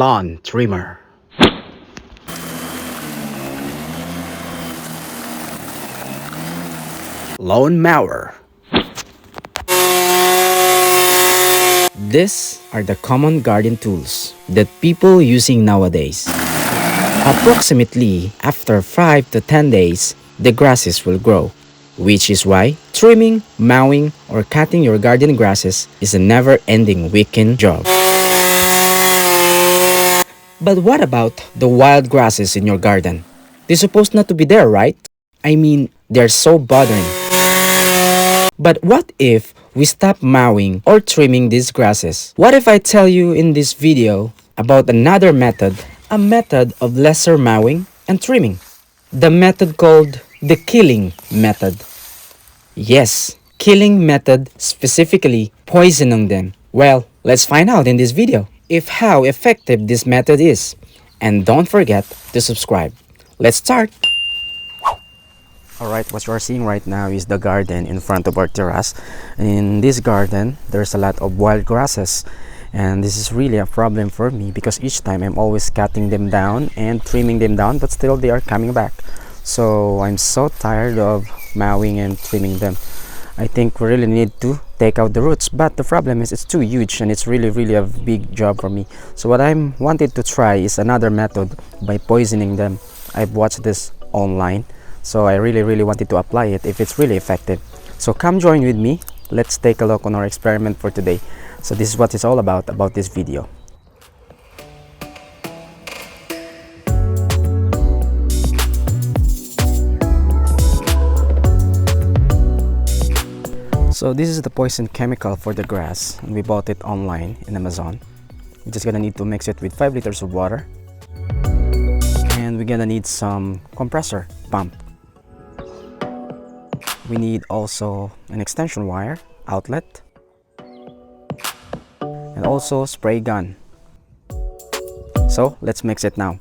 lawn trimmer. Lawn mower. These are the common garden tools that people using nowadays. Approximately after 5 to 10 days, the grasses will grow, which is why trimming, mowing, or cutting your garden grasses is a never-ending weekend job. But what about the wild grasses in your garden? They're supposed not to be there, right? I mean, they're so bothering. But what if we stop mowing or trimming these grasses? What if I tell you in this video about another method, a method of lesser mowing and trimming? The method called the killing method. Yes, killing method, specifically poisoning them. Well, let's find out in this video if how effective this method is. And don't forget to subscribe. Let's start! Alright, what you are seeing right now is the garden in front of our terrace. In this garden, there's a lot of wild grasses. And this is really a problem for me because each time I'm always cutting them down and trimming them down, but still they are coming back. So I'm so tired of mowing and trimming them. I think we really need to take out the roots, but the problem is it's too huge and it's really a big job for me. So what I'm wanted to try is another method by poisoning them. I've watched this online, so I really wanted to apply it if it's really effective. So come join with me. Let's take a look on our experiment for today. So this is what it's all about this video. So this is the poison chemical for the grass, and we bought it online in Amazon. We're just gonna need to mix it with 5 liters of water, and we're gonna need some compressor pump. We need also an extension wire outlet and also spray gun. So let's mix it now.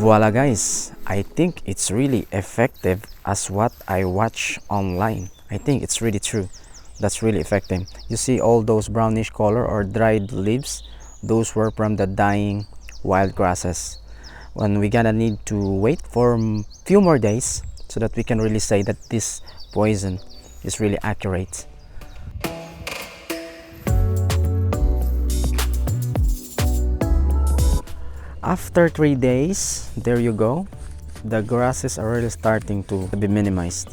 Voila guys, I think it's really effective as what I watch online. I think it's really true. That's really effective. You see all those brownish color or dried leaves, those were from the dying wild grasses. When we gonna need to wait for few more days so that we can really say that this poison is really accurate. After 3 days, there you go. The grasses are really starting to be minimized.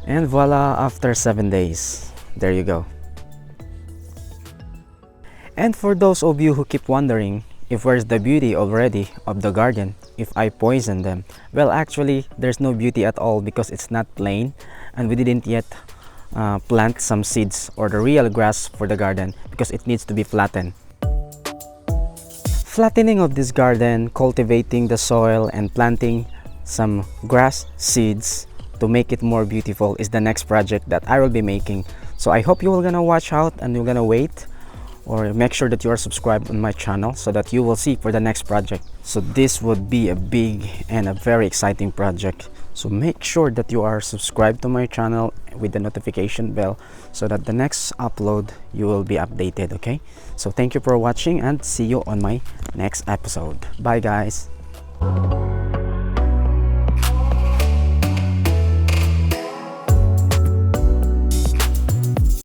And voila, after 7 days, there you go. And for those of you who keep wondering if where's the beauty already of the garden if I poison them, well actually there's no beauty at all because it's not plain and we didn't yet plant some seeds or the real grass for the garden because it needs to be flattened. Flattening of this garden, cultivating the soil and planting some grass seeds to make it more beautiful is the next project that I will be making. So I hope you will gonna watch out and you're gonna wait or make sure that you are subscribed on my channel so that you will see for the next project. So this would be a big and a very exciting project. So make sure that you are subscribed to my channel with the notification bell so that the next upload you will be updated, okay? So thank you for watching and see you on my next episode. Bye guys.